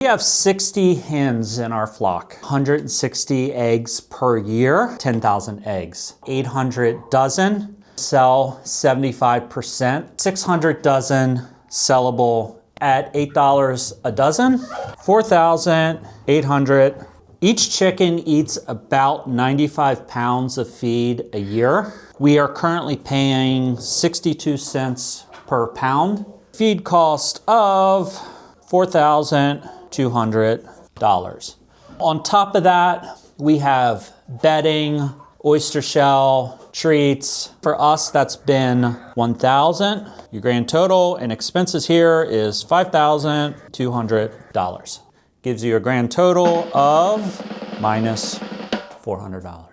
We have 60 hens in our flock, 160 eggs per year, 10,000 eggs. 800 dozen, sell 75%, 600 dozen sellable at $8 a dozen, 4,800. Each chicken eats about 95 pounds of feed a year. We are currently paying 62 cents per pound. Feed cost of $4,200. On top of that, we have bedding, oyster shell, treats. For us, that's been $1,000. Your grand total and expenses here is $5,200. Gives you a grand total of minus $400.